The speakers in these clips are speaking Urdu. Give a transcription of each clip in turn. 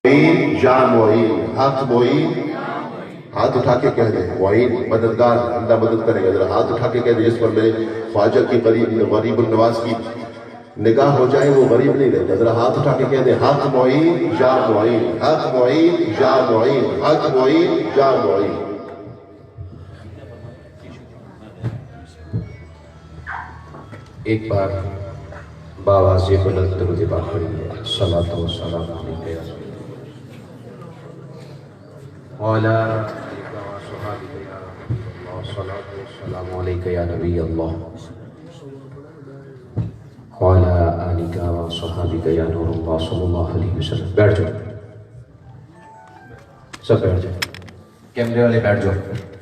یا معین، حق معین، ہاتھ اٹھا کے کہہ دیں معین مددگار، اللہ مدد کرے گا. ذرا ہاتھ اٹھا کے کہہ دیں اس پر میرے خواجہ کی غریب النواز کی نگاہ ہو جائے، وہ غریب نہیں رہتا. ذرا ہاتھ اٹھا کے کہہ دیں حق معین یا معین، حق معین یا معین، حق معین یا معین. ایک بار باواز بلند درود پاک پڑھیے. صلاۃ و سلام علیک یا رسول اللہ وعلی آلک و صحابک یا رسول اللہ. صلاۃ و سلام علیک یا نبی اللہ وعلی آلک و صحابک یا نور اللہ صلی اللہ علیہ وسلم. بیٹھ جاؤ، سب بیٹھ جاؤ. کیمرے والے بیٹھ جاؤ.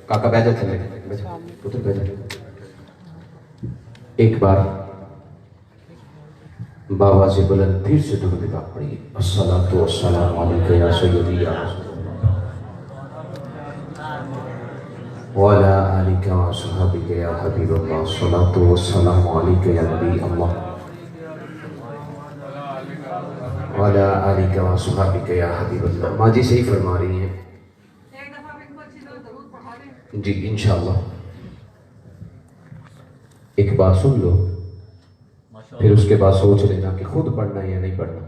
کاکا بیٹھ جاتے ہیں، پتر بیٹھ جاؤ. ایک بار باواز بلند پھر سے درود پاک پڑھیے. الصلاۃ والسلام علیک یا سیدی یا رسول اللہ وعلی آلک و صحابک یا حبیب اللہ. الصلاۃ والسلام علیک یا نبی اللہ وعلی آلک و صحابک یا حبیب اللہ. ماں جی صحیح فرما رہی ہیں جی انشاءاللہ. ایک بات سن لو، پھر اس کے بعد سوچ لینا کہ خود پڑھنا ہے یا نہیں پڑھنا.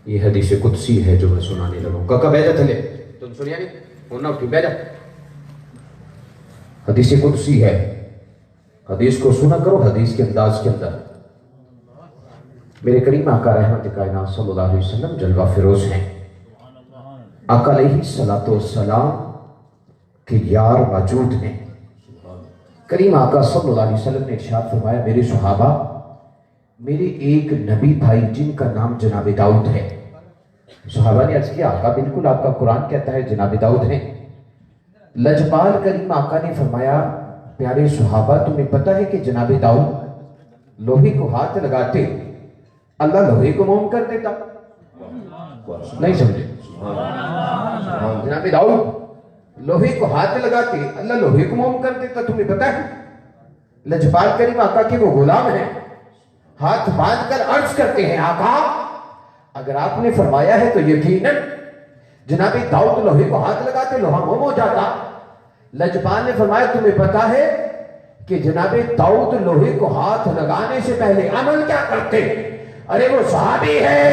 یہ حدیث قدسی ہے جو میں سنانے لگا ہوں. کاکا بیٹھ جا تھلے، تم سنیا نہیں ہونا، اٹھی بیٹھ جا. حدیث قدسی ہے، حدیث کو سنا کرو حدیث کے انداز کے اندر. میرے کریم آقا رحمت کائنات صلی اللہ علیہ وسلم جلوہ فروز ہیں. آقا علیہ الصلوۃ والسلام کے یار موجود ہیں. کریم آقا صلی اللہ علیہ وسلم نے ارشاد فرمایا میرے صحابہ، میرے ایک نبی بھائی جن کا نام جناب داؤد ہے. صحابہ نے عرض کیا آقا بالکل آپ کا قرآن کہتا ہے جناب داؤد ہیں. لجپال کریم آقا نے فرمایا پیارے صحابہ تمہیں پتہ ہے کہ جناب داؤد لوہے کو ہاتھ لگاتے اللہ لوہے کو موم کر دیتا؟ نہیں سمجھے؟ جناب داؤد لوہے کو ہاتھ لگاتے اللہ لوہے کو موم کر دیتا، تمہیں پتہ ہے؟ لجپال کریم آقا کے وہ غلام ہیں، ہاتھ باندھ کر عرض کرتے ہیں آقا اگر آپ نے فرمایا ہے تو یقیناً جناب داؤد لوہے کو ہاتھ لگاتے لوہا موم ہو جاتا. لجپال نے فرمایا تمہیں پتہ ہے کہ جناب داؤد لوہے کو ہاتھ لگانے سے پہلے عمل کیا کرتے؟ ارے وہ صحابی ہے،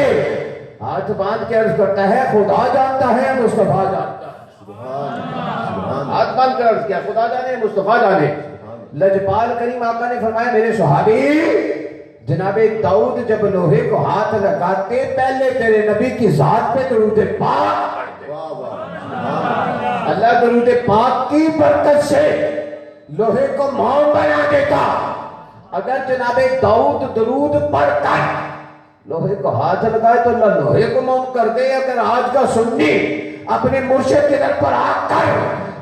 ہاتھ باندھ کے عرض کرتا ہے خدا جانتا ہے مصطفیٰ جانتا ہے. ہاتھ باندھ کر عرض کیا خدا جانے مصطفیٰ جانے. لجپال کریم آقا نے فرمایا میرے صحابی جناب داؤد جب لوہے کو ہاتھ لگاتے پہلے تیرے نبی کی ذات پہ درود پاک پڑھتے. اللہ درود پاک کی برکت سے لوہے کو موم بنا دیتا. اگر جناب داؤد درود پڑھ کر لوہے کو ہاتھ لگائے تو اللہ لوہے کو موم کر دے. اگر آج کا سنی اپنے مرشد کے در پر آ کر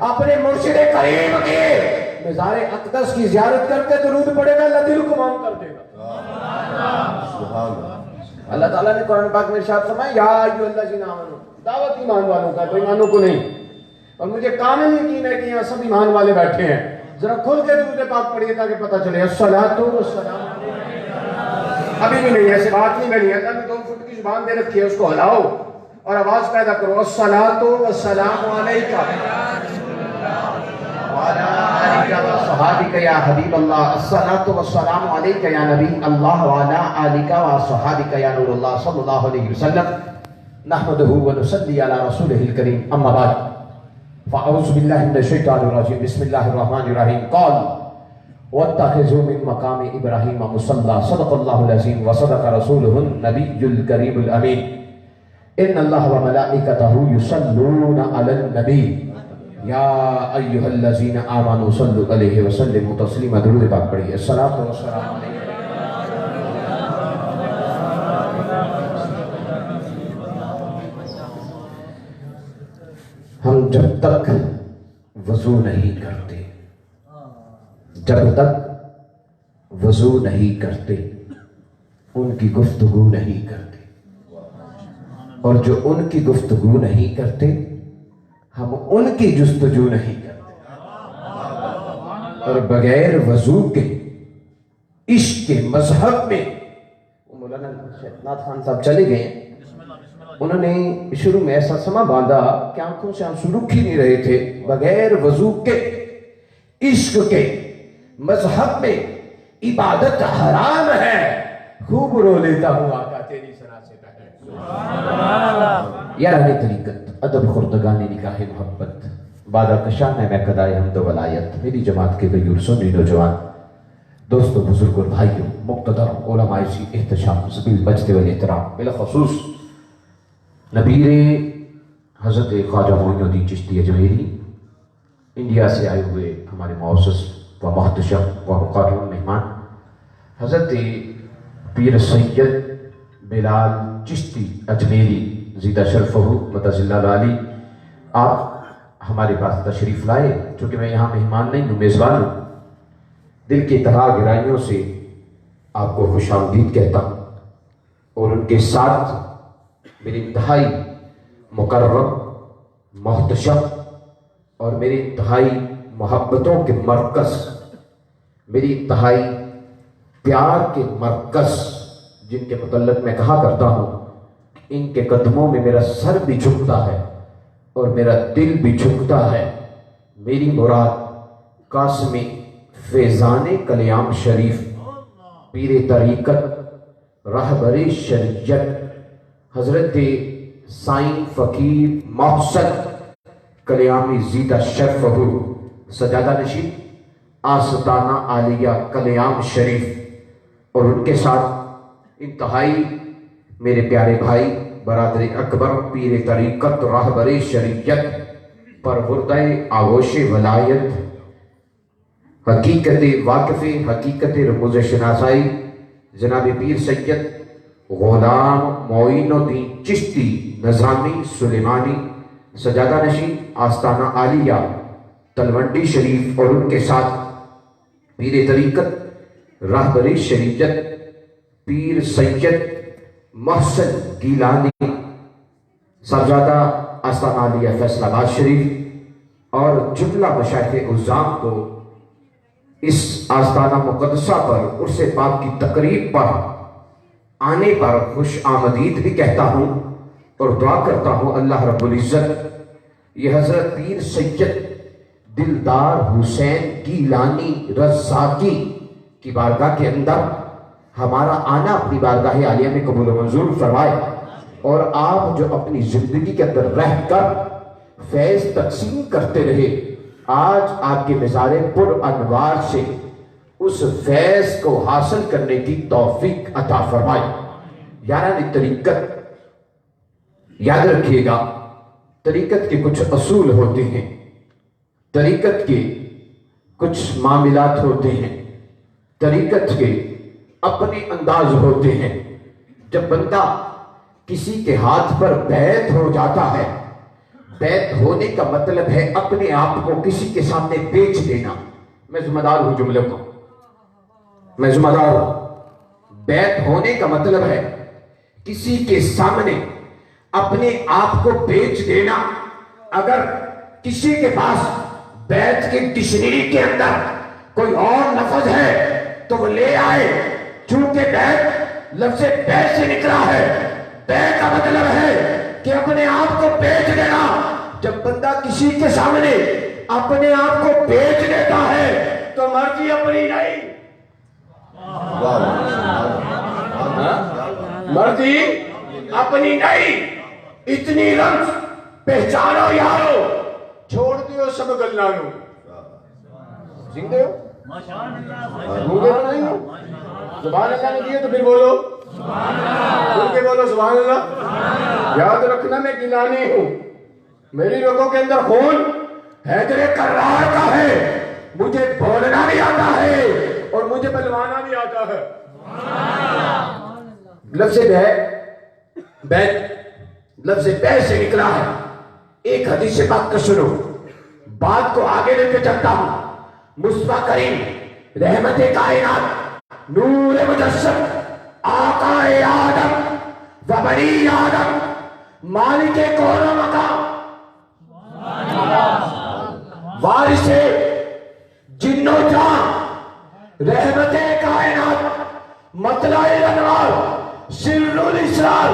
اپنے مرشد کریم کے مزار اقدس کی زیارت کرتے درود پڑے گا اللہ دل کو موم کر دے گا. اللہ تعالیٰ نے قرآن پاک میں ارشاد فرمایا یا ایھا الذین آمنوا، دعوت ایمان والوں کا، ایمانوں کو نہیں. اور مجھے کامل یقین ہے کہ یہاں سب ایمان والے بیٹھے ہیں. ذرا کھل کے درود پاک پڑھیے تاکہ پتہ چلے. الصلاۃ والسلام ابھی بھی نہیں ایسے بات نہیں بنی ہے. اللہ نے 2 فٹ کی زبان دے رکھی ہے، اس کو ہلاؤ اور آواز پیدا کرو. الصلاۃ والسلام علیک وعلی آلک و صحابک یا حبیب اللہ. الصلاۃ والسلام علیک یا نبی اللہ وعلی آلک و صحابک یا نور اللہ صلی اللہ علیہ وسلم. نحمدہ ونصلی علی رسولہ الکریم. اما بعد فاعوذ باللہ من الشیطان الرجیم. بسم اللہ الرحمن الرحیم. قال واتخذوا من مقام ابراہیم مصلی. صدق اللہ العظیم وصدق رسولہ النبی الکریم الامین. ان اللہ وملائکتہ یصلون علی النبی یا ایھا الذین آمنوا صلوا علیہ وسلموا تسلیما. درود پاک پڑھیے. الصلاۃ والسلام علیہ. ہم جب تک وضو نہیں کرتے، جب تک وضو نہیں کرتے ان کی گفتگو نہیں کرتے، اور جو ان کی گفتگو نہیں کرتے ہم ان کی جستجو نہیں کرتے. اور بغیر وضو کے عشق کے مذہب میں مولانا نعت خان صاحب چلے گئے. انہوں نے شروع میں ایسا سما باندھا کہ آنکھوں سے آنسو رک ہی نہیں رہے تھے. بغیر وضو کے عشق کے مذہب میں عبادت حرام ہے. خوب رو لیتا ہوں آقا تیری سنا سے پہلے. یاران طریقت ادب خردگانی نکاح محبت بادہ کشان ہے میں قدائے حمد و ولایت. میری جماعت کے غیور سنی نوجوان دوستو بزرگ اور بھائیوں مقتدر علماء سی احتشام سبیل بجتے والاحترام بالخصوص نبیر حضرت خواجہ معین الدین چشتی اجمیری انڈیا سے آئے ہوئے ہمارے معزز و محتشم و مقرر مہمان حضرت پیر سید بلال چشتی اجمیری زیدہ شرفہ مدد اللہ علی. آپ ہمارے پاس تشریف لائے. چونکہ میں یہاں مہمان نہیں ہوں میزبان ہوں. دل کی تہا گہرائیوں سے آپ کو خوش آمدید کہتا ہوں اور ان کے ساتھ میری انتہائی مکرم محتشم اور میری انتہائی محبتوں کے مرکز میری انتہائی پیار کے مرکز جن کے متعلق میں کہا کرتا ہوں ان کے قدموں میں میرا سر بھی جھکتا ہے اور میرا دل بھی جھکتا ہے. میری مراد قاسمی فیضان کلیام شریف پیر طریقت رہبر شریعت حضرت سائیں فقیر محسن کلیامی زیدہ شرفہ سجادہ نشین آستانہ عالیہ کلیام شریف اور ان کے ساتھ انتہائی میرے پیارے بھائی برادر اکبر پیر طریقت رہبر شریعت پروردہ آغوش ولایت حقیقت واقف حقیقت رموز شناسائی جناب پیر سید غلام معین الدین چشتی نظامی سلیمانی سجادہ نشین آستانہ عالیہ تلونڈی شریف اور ان کے ساتھ پیر طریقت رہبر شریعت پیر سید محسن گیلانی صاحبزادہ آستانہ عالیہ فیصل آباد شریف اور جملہ مشائخ عظام کو اس آستانہ مقدسہ پر عرس پاک کی تقریب پر آنے پر خوش آمدید بھی کہتا ہوں اور دعا کرتا ہوں اللہ رب العزت یہ حضرت پیر سید دلدار حسین گیلانی رزاقی کی بارگاہ کے اندر ہمارا آنا اپنی بارگاہ عالیہ میں قبول و منظور فرمائے اور آپ جو اپنی زندگی کے اندر رہ کر فیض تقسیم کرتے رہے آج آپ کے مزار پر انوار سے اس فیض کو حاصل کرنے کی توفیق عطا فرمائے. یاران طریقت یاد رکھیے گا طریقت کے کچھ اصول ہوتے ہیں طریقت کے کچھ معاملات ہوتے ہیں طریقت کے اپنے انداز ہوتے ہیں. جب بندہ کسی کے ہاتھ پر بیعت ہو جاتا ہے بیعت ہونے کا مطلب ہے اپنے آپ کو کسی کے سامنے بیچ دینا. میں ذمہ دار ہوں جملے کو میں ذمہ دار ہوں. بیعت ہونے کا مطلب ہے کسی کے سامنے اپنے آپ کو بیچ دینا. اگر کسی کے پاس بیعت کی ڈکشنری کے اندر کوئی اور لفظ ہے تو وہ لے آئے. چونکہ بیعت لفظ بیع سے نکلا ہے. بیع کا مطلب ہے کہ اپنے آپ کو بیچ دینا. جب بندہ کسی کے سامنے اپنے آپ کو بیچ دیتا ہے تو مرضی اپنی نہیں مرضی اپنی نہیں. اتنی رمز پہچانو یارو چھوڑ دیو سب گلانو. زندے ہو گونگے تو نہیں ہو. سبحان اللہ نے دیے تو پھر بولو بول کے بولو سبحان اللہ. یاد رکھنا میں گیلانی ہوں. میری رگوں کے اندر خون حیدر کرار کا ہے. مجھے بولنا بھی آتا ہے اور مجھے بلوانا بھی آتا ہے. لفظ بیعت لفظ بیع سے نکلا ہے. ایک حدیث پاک کا سنو بات کو آگے لے کے چلتا ہوں. مصطفیٰ کریم رحمت کائنات نور مجسم آقا آدم و بنی آدم مالک کون و مقام وارث جن و جان رحمت کائنات مطلع الانوار سر الاسرار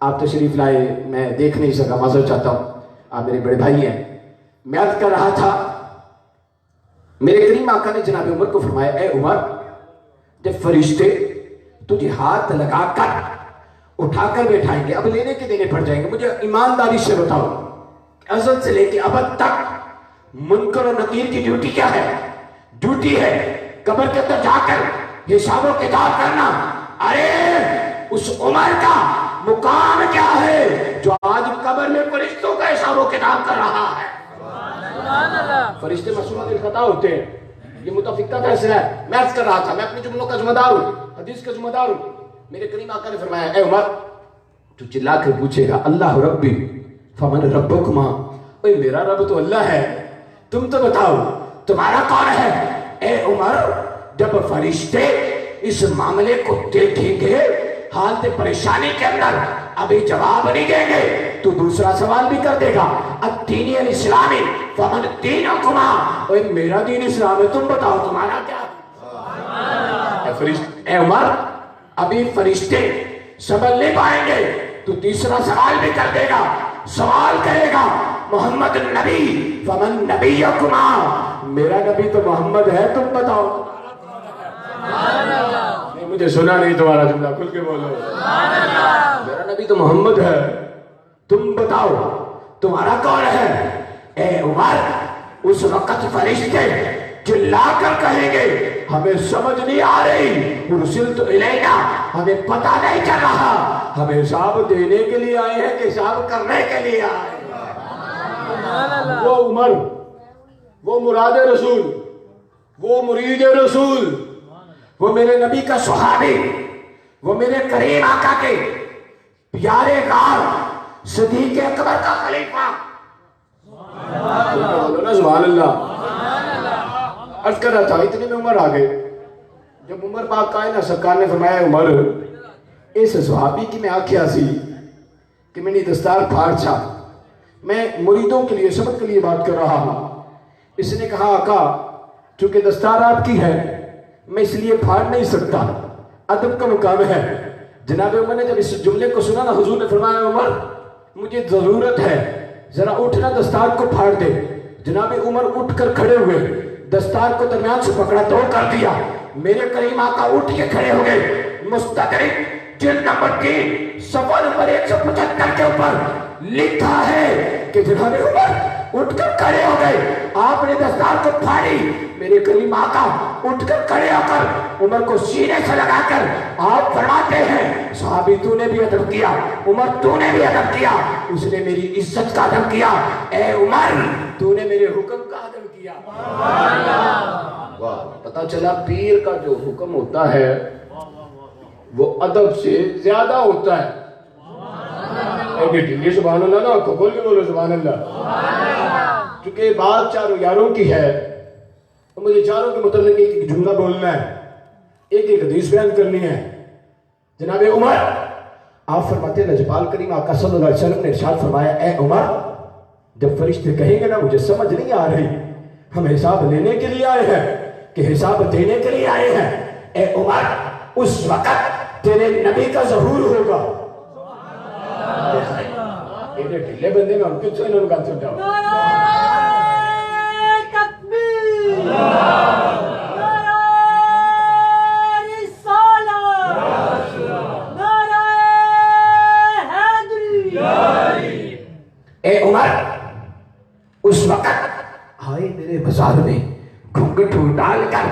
آپ تشریف لائے، میں دیکھ نہیں سکا، معذرت چاہتا ہوں، آپ میرے بڑے بھائی ہیں۔ میں عرض کر رہا تھا، میرے کریم آقا نے جناب عمر کو فرمایا، اے عمر، جب فرشتے تجھے ہاتھ لگا کر اٹھا کر بیٹھائیں گے، اب لینے کے دینے پڑ جائیں گے، مجھے ایمانداری سے بتاؤ، ازل سے لے کے ابد تک منکر و نکیر کی ڈیوٹی کیا ہے؟ ڈیوٹی ہے قبر کے اندر جا کر حساب و کتاب کرنا۔ ارے اس عمر کا مقام کیا ہے جو آج قبر میں فرشتوں کا حساب و کتاب کر رہا ہے؟ فرشتے معصوم الخطا ہوتے ہیں، یہ متفق کا فیصلہ ہے۔ میں عرض کر رہا تھا، میں اپنے جملوں کا ذمہ دار ہوں، حدیث کا ذمہ دار ہوں۔ میرے کریم آقا نے فرمایا، اے عمر، تو چلا کر پوچھے گا، اللہ ربی فمن ربکما، اوے میرا رب تو اللہ ہے، تم تو بتاؤ تمہارا کون ہے؟ اے عمر، جب فرشتے اس معاملے کو دیکھیں گے حالت پریشانی کے اندر ابھی جواب نہیں دیں گے تو دوسرا سوال بھی کر دے گا، الدین الاسلامی فمن دینکما، اوے میرا دین اسلام ہے، تم بتاؤ تمہارا کیا؟ اے عمر، ابھی فرشتے سمجھ نہیں پائیں گے تو تیسرا سوال بھی کر دے گا، سوال کرے گا، محمد النبی فمن نبیکما، میرا نبی تو محمد ہے، تم بتاؤ۔ نہیں، مجھے سنا نہیں تمہارا جملہ، کھل کے بولو۔ میرا نبی تو محمد ہے، تم بتاؤ تمہارا کون ہے؟ اے عمر، اس وقت فرشتے چلا کر کہیں گے، ہمیں سمجھ نہیں آ رہی، ارسلت الینا، ہمیں پتہ نہیں چل رہا، ہمیں حساب دینے کے لیے آئے ہیں کہ حساب کرنے کے لیے آئے ہیں۔ وہ عمر، وہ مراد رسول، وہ مرید رسول، وہ میرے نبی کا صحابی، وہ میرے کریم آقا کے پیارے غار صدیق اکبر کا خلیفہ، سبحان اللہ۔ عرض کر رہا تھا، اتنے میں عمر آ گئے۔ جب عمر پاک آئے نا، سرکار نے فرمایا، عمر، اس صحابی کی میں آکھیا سی کہ میں نے دستار پھاڑ چھا، میں مریدوں کے لیے، سبق کے لیے بات کر رہا ہوں۔ اس نے کہا، آقا چونکہ دستار آپ کی ہے میں اس لیے پھاڑ نہیں سکتا، ادب کا مقام ہے۔ جناب عمر نے جب اس جملے کو سنا نا، حضور نے فرمایا، عمر مجھے ضرورت ہے، ذرا اٹھنا دستار کو پھاڑ دے۔ جناب عمر اٹھ کر کھڑے ہوئے، دستار کو درمیان سے پکڑا، تو کر دیا۔ میرے کریم آقا اٹھ کے کھڑے ہو گئے۔ مستدرک جلد نمبر 3 صفحہ نمبر 175 کے اوپر لکھا ہے کہ جناب عمر اٹھ کر کھڑے ہو گئے، آپ نے دستار کو پھاڑی۔ میرے کریم آقا اٹھ کر کھڑے ہو کر عمر کو سینے سے لگا کر آپ فرماتے ہیں، صحابی تو نے بھی ادب کیا، عمر تو نے بھی ادب کیا، اس نے میری عزت کا ادب کیا، اے عمر تو نے میرے حکم کا ادب کیا۔ واہ، پتہ چلا پیر کا جو حکم ہوتا ہے وہ ادب سے زیادہ ہوتا ہے۔ یہ سبحان اللہ نا، کھول کے بولو سبحان اللہ۔ چونکہ بات چاروں یاروں کی ہے، مجھے چاروں کے متعلق ایک جملہ بولنا ہے، ایک حدیث بیان کرنی ہے۔ جناب عمر، آپ فرماتے ہیں، لجپال کریم آقا صلی اللہ علیہ وسلم نے ارشاد فرمایا، اے عمر، جب فرشتے کہیں گے نا مجھے سمجھ نہیں آ رہی، ہم حساب لینے کے لیے آئے ہیں کہ حساب دینے کے لیے آئے ہیں، اے عمر اس وقت تیرے نبی کا ظہور ہوگا۔ یہ ڈھیلے بندے میں ہم کچھ انہوں کا سمجھاؤ۔ اے عمر اس وقت آئے میرے مزار میں گھنگٹ ڈال کر،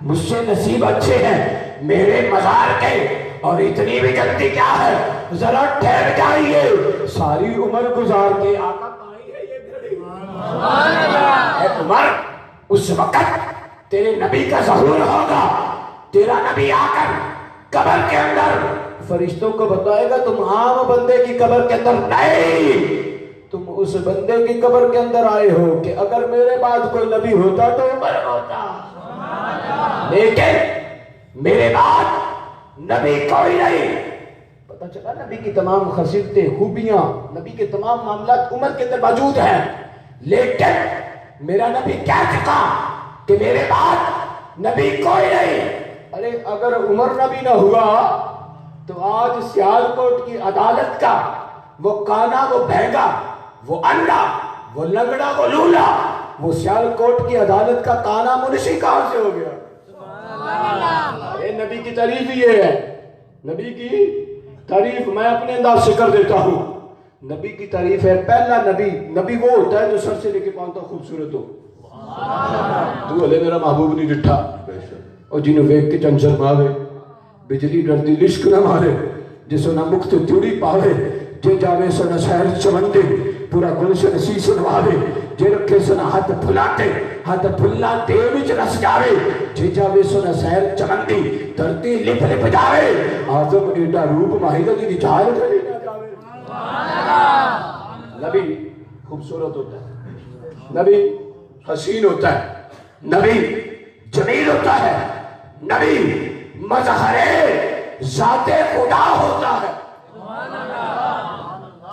مجھ سے نصیب اچھے ہیں میرے مزار کے، اور اتنی بھی جلدی کیا ہے، ذرا ٹھہر جائیے، ساری عمر گزار کے آقا پائی ہے یہ گھڑی۔ اے عمر اس وقت تیرے نبی کا ظہور ہوگا، تیرا نبی آ کر قبر کے اندر فرشتوں کو بتائے گا، تم عام بندے کی قبر کے اندر نہیں، تم اس بندے کی قبر کے اندر آئے ہو کہ اگر میرے بعد کوئی نبی ہوتا تو عمر ہوتا، لیکن میرے بعد نبی کوئی نہیں۔ پتہ چلا نبی کی تمام خصیلتیں، خوبیاں، نبی کے تمام معاملات عمر کے اندر موجود ہیں، لیکن میرا نبی کہہ چکا کہ میرے بعد نبی کوئی نہیں۔ ارے اگر عمر نبی نہ ہوا تو آج سیالکوٹ کی عدالت کا وہ کانا وہ بھینگا وہ انڈا وہ لنگڑا وہ لولا وہ سیالکوٹ کی عدالت کا کانا منشی کہاں سے ہو گیا؟ نبی کی تعریف یہ ہے. نبی کی تعریف میں اپنے انداز سے کر دیتا ہوں. نبی کی تعریف ہے پہلا نبی وہ ہوتا ہے جو سر سے لے کے پاؤں تک خوبصورت ہو. تو ہلے میرا محبوب نہیں ڈٹھا اور جنہوں ویک کے چنچل ماوے بجلی ڈرتی لشک نہ مارے جسو نہ مکت تیوڑی پاوے جے جاوے سو نہ شہر چمندے پورا گلشن سیس نواوے جے رکھے سو نہ ہاتھ پھلا دے وچ رس جاوے جے جاوے سو نہ شہر چمندی دھرتی لپ لپ جاوے آزم ایڈا روپ ماہیدہ جی جھائر کھلی نہ جاوے. نبی خوبصورت ہوتا ہے, نبی حسین ہوتا ہے, نبی جمیل ہوتا ہے, نبی مظہر ذات خدا ہوتا ہے.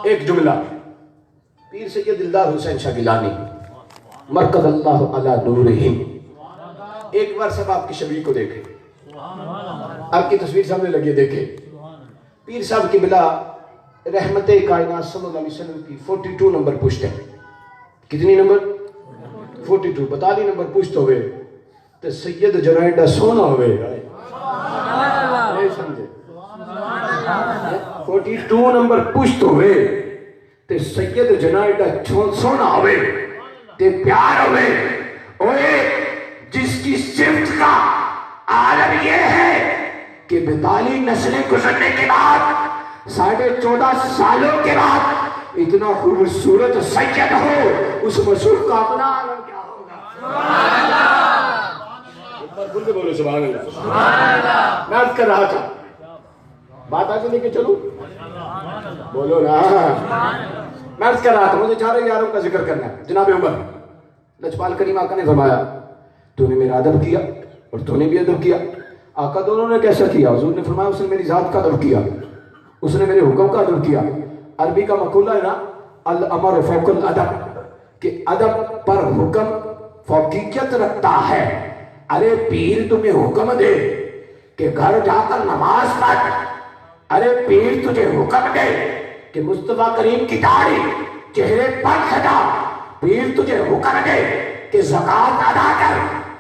ایک جملہ پیر سید دلدار حسین شاہ گیلانی مرکز اللہ علی نورہم. ایک بار سب آپ کی شبیہ کو دیکھیں, آپ کی تصویر سامنے لگی دیکھیں. پیر صاحب کی بلا رحمت کائنات صلی اللہ علیہ وسلم کی 42 نمبر پشت ہے. کتنی نمبر؟ 42. 42 نمبر پشت ہوئے تو سید جنائڈا سونا ہوئے. نہیں سمجھے؟ 42 نمبر پشت ہوئے تو سید جنائڈا سونا ہوئے تے پیار ہوئے. اوئے جس کی صفت کا عالم یہ ہے کہ 42 نسلیں گزرنے کے بعد 14.5 سالوں کے بعد اتنا خوبصورت سید ہو, اس مشہور کا اپنا عالم کیا ہوگا؟ ایک بار بول کے بولو سبحان اللہ. میں عرض کر رہا تھا بات آگے لے کے چلو, بولو نا. میں عرض کر رہا تھا مجھے 4 یاروں کا ذکر کرنا ہے. جناب عمر لجپال کریم آقا نے فرمایا تو نے میرا ادب کیا اور تو نے بھی ادب کیا. آقا دونوں نے کیسا کیا؟ حضور نے فرمایا اس نے میری ذات کا ادب کیا, اس نے میرے حکم کا ادب کیا. عربی کا مقولہ ہے نا الامر فوق الادب, کہ ادب پر حکم فوقیت رکھتا ہے. ارے پیر تمہیں حکم دے کہ گھر جا کر نماز پڑھ, ارے پیر تجھے حکم دے کہ مصطفیٰ کریم کی داڑھی چہرے پر سجا, پیر تجھے حکم دے کہ زکوٰۃ ادا کر,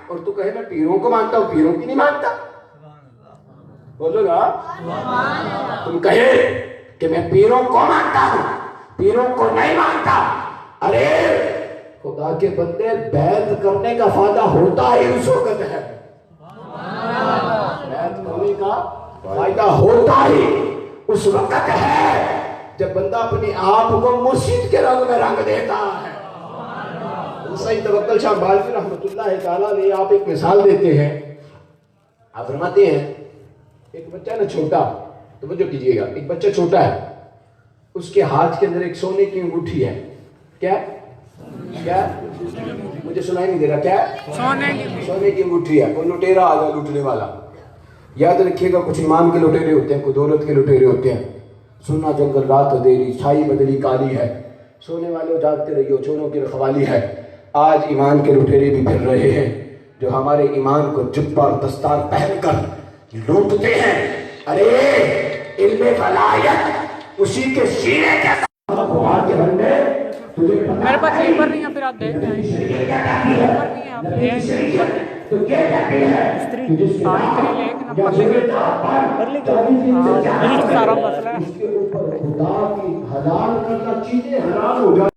اور تو کہے میں پیروں کو مانتا ہوں, پیروں کی نہیں مانتا. بولو گا تم کہے کہ میں پیروں کو مانتا ہوں, پیروں کو نہیں مانتا. ارے خدا کے بندے بیعت کرنے کا فائدہ ہوتا ہی اس وقت ہے, بیعت کرنے کا فائدہ ہوتا ہی اس وقت ہے جب بندہ اپنے آپ کو مرشد کے رنگ میں رنگ دیتا ہے. سید توکل شاہ بالفی رحمۃ اللہ تعالیٰ نے آپ ایک مثال دیتے ہیں. آپ فرماتے ہیں ایک بچہ نا چھوٹا, توجہ کیجئے گا, ایک بچہ چھوٹا ہے, اس کے ہاتھ کے اندر ایک سونے کی انگوٹھی ہے. کیا مجھے سنائی نہیں دے رہا, کیا سونے کی انگوٹھی ہے. کوئی لٹیرا آ گیا لوٹنے والا. یاد رکھیے گا کچھ ایمان کے لٹیرے ہوتے ہیں, کوئی دولت کے لٹیرے ہوتے ہیں. سونا جنگل رات اندھیری چھائی بدلی کالی ہے, سونے والے جاگتے رہیو چوروں کی رکھوالی ہے. آج ایمان کے لٹیرے بھی پھر رہے ہیں جو ہمارے ایمان کو جبہ اور دستار پہن کر لوٹتے ہیں. ارے علم ولایت اسی کے سینے کے میرے پاس سلیپر نہیں ہے, پھر آپ دیکھتے ہیں سلیپر نہیں ہے, آپ استری آئی کری لے کے نہ پڑھ لے کے سارا مسئلہ ہے.